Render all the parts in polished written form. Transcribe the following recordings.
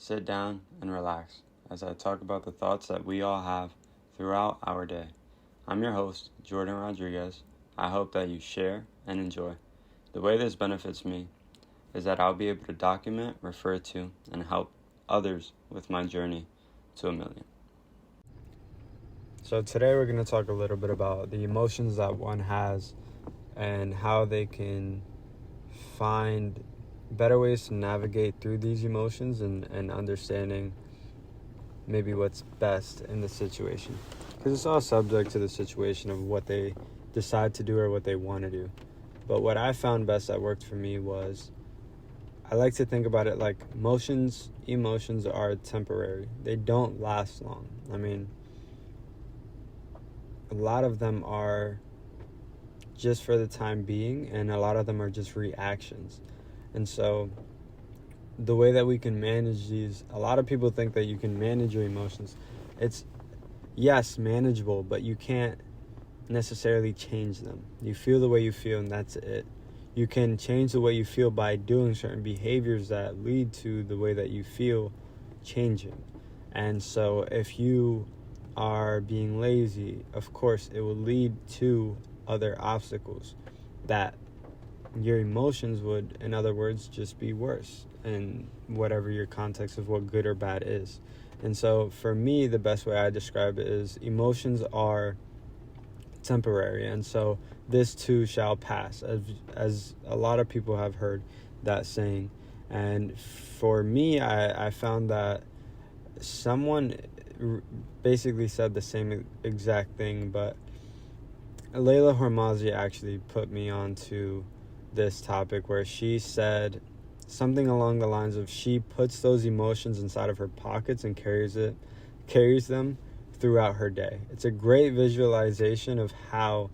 sit down and relax as I talk about the thoughts that we all have throughout our day. I'm your host, Jordan Rodriguez. I hope that you share and enjoy. The way this benefits me is that I'll be able to document, refer to, and help others with my journey to 1,000,000. So today we're going to talk a little bit about the emotions that one has and how they can find better ways to navigate through these emotions and understanding maybe what's best in the situation. Because it's all subject to the situation of what they decide to do or what they want to do. But what I found best that worked for me was, I like to think about it like emotions are temporary. They don't last long. I mean, a lot of them are just for the time being, and a lot of them are just reactions. And so the way that we can manage these, a lot of people think that you can manage your emotions. It's, yes, manageable, but you can't necessarily change them. You feel the way you feel, and that's it. You can change the way you feel by doing certain behaviors that lead to the way that you feel changing. And so if you are being lazy, of course, it will lead to other obstacles that your emotions would, in other words, just be worse in whatever your context of what good or bad is. And so for me, the best way I describe it is emotions are temporary, and so this too shall pass, as a lot of people have heard that saying. And for me, I found that someone basically said the same exact thing, but Layla Hormazi actually put me onto this topic where she said something along the lines of, she puts those emotions inside of her pockets and carries them throughout her day. It's a great visualization of how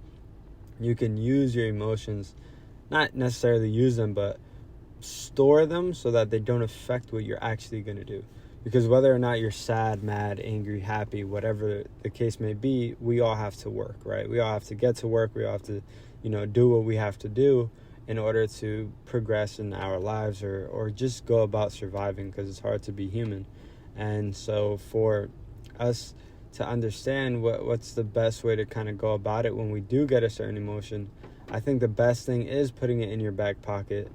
you can use your emotions, not necessarily use them, but store them so that they don't affect what you're actually going to do. Because whether or not you're sad, mad, angry, happy, whatever the case may be, we all have to work, right? We all have to get to work. We all have to, do what we have to do in order to progress in our lives, or just go about surviving, because it's hard to be human. And so for us to understand what's the best way to kind of go about it when we do get a certain emotion, I think the best thing is putting it in your back pocket,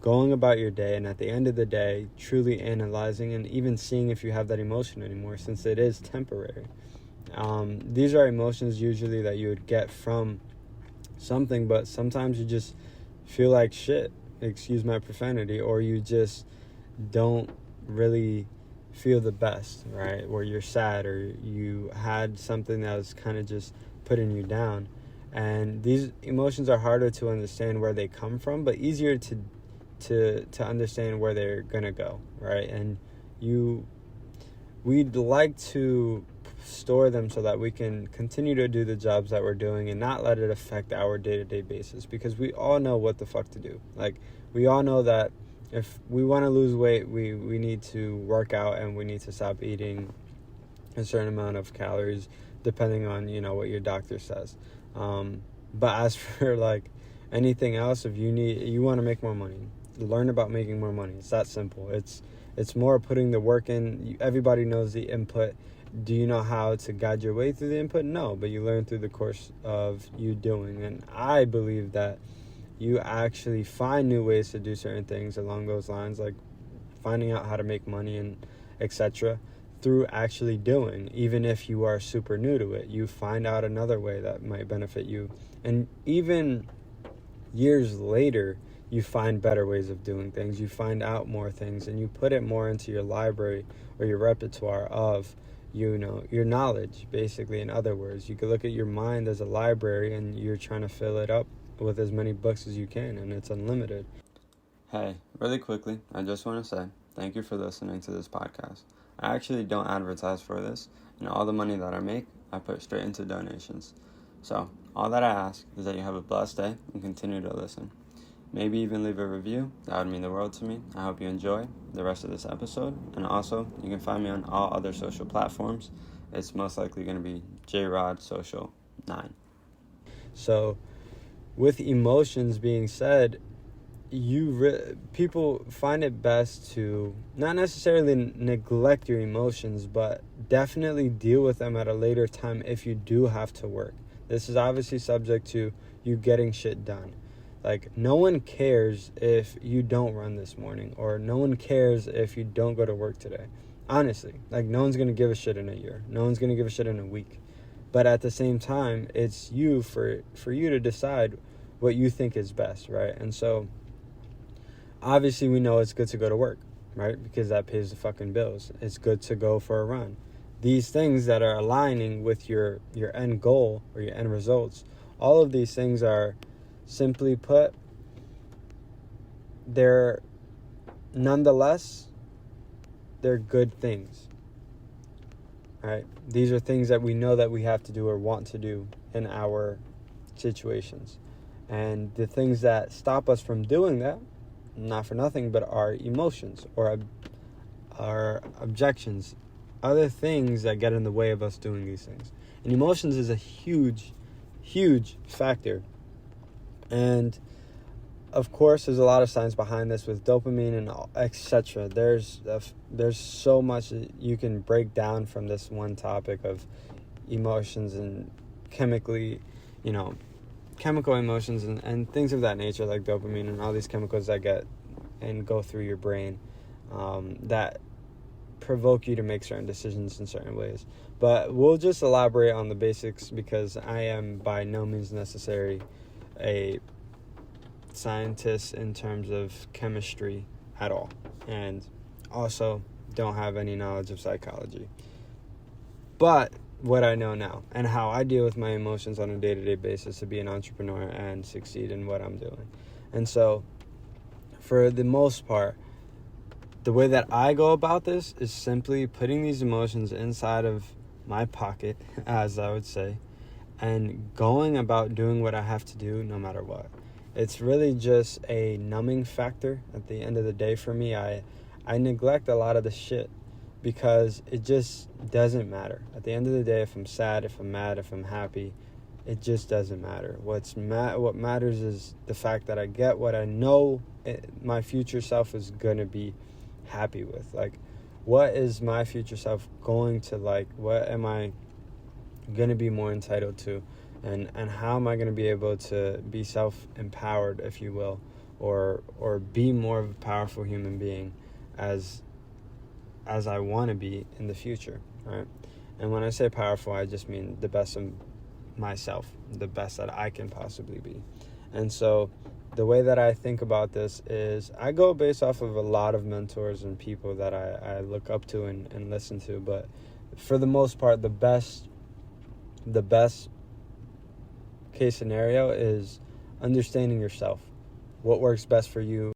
going about your day, and at the end of the day, truly analyzing and even seeing if you have that emotion anymore, since it is temporary. These are emotions usually that you would get from something, but sometimes you just feel like shit, excuse my profanity, or you just don't really feel the best, right? Or you're sad, or you had something that was kind of just putting you down. And these emotions are harder to understand where they come from, but easier to understand where they're gonna go, right? And we'd like to store them so that we can continue to do the jobs that we're doing and not let it affect our day-to-day basis, because we all know what the fuck to do. Like, we all know that if we want to lose weight, we need to work out, and we need to stop eating a certain amount of calories, depending on, what your doctor says. But as for like anything else, if you want to make more money, learn about making more money. It's that simple. It's more putting the work in. Everybody knows the input. Do you know how to guide your way through the input? No, but you learn through the course of you doing. And I believe that you actually find new ways to do certain things along those lines, like finding out how to make money and etc., through actually doing. Even if you are super new to it, you find out another way that might benefit you. And even years later, you find better ways of doing things. You find out more things, and you put it more into your library or your repertoire of, your knowledge, basically. In other words, you could look at your mind as a library, and you're trying to fill it up with as many books as you can, and it's unlimited. Hey, really quickly, I just want to say thank you for listening to this podcast. I actually don't advertise for this, and all the money that I make, I put straight into donations. So, all that I ask is that you have a blessed day and continue to listen. Maybe even leave a review. That would mean the world to me. I hope you enjoy the rest of this episode. And also, you can find me on all other social platforms. It's most likely going to be JRodSocial9. So, with emotions being said, people find it best to not necessarily neglect your emotions, but definitely deal with them at a later time if you do have to work. This is obviously subject to you getting shit done. Like, no one cares if you don't run this morning, or no one cares if you don't go to work today. Honestly, like, no one's going to give a shit in a year. No one's going to give a shit in a week. But at the same time, it's you for you to decide what you think is best, right? And so obviously we know it's good to go to work, right? Because that pays the fucking bills. It's good to go for a run. These things that are aligning with your end goal or your end results, all of these things are, simply put, they're nonetheless, they're good things, right? These are things that we know that we have to do or want to do in our situations. And the things that stop us from doing that, not for nothing, but our emotions or our objections, other things that get in the way of us doing these things. And emotions is a huge, huge factor. And of course, there's a lot of science behind this with dopamine and etc. There's so much that you can break down from this one topic of emotions and chemical emotions and things of that nature, like dopamine and all these chemicals that get and go through your brain that provoke you to make certain decisions in certain ways. But we'll just elaborate on the basics, because I am by no means necessary a scientist in terms of chemistry at all, and also don't have any knowledge of psychology. But what I know now and how I deal with my emotions on a day-to-day basis to be an entrepreneur and succeed in what I'm doing. And so for the most part, the way that I go about this is simply putting these emotions inside of my pocket, as I would say, and going about doing what I have to do no matter what. It's really just a numbing factor at the end of the day for me. I neglect a lot of the shit because it just doesn't matter. At the end of the day, if I'm sad, if I'm mad, if I'm happy, it just doesn't matter. What matters is the fact that I get what I know my future self is going to be happy with. Like, what is my future self going to like? What am I going to be more entitled to? And how am I going to be able to be self-empowered, if you will, or be more of a powerful human being as I want to be in the future, right? And when I say powerful, I just mean the best of myself, the best that I can possibly be. And so the way that I think about this is I go based off of a lot of mentors and people that I look up to and listen to. But for the most part, the best case scenario is understanding yourself, what works best for you.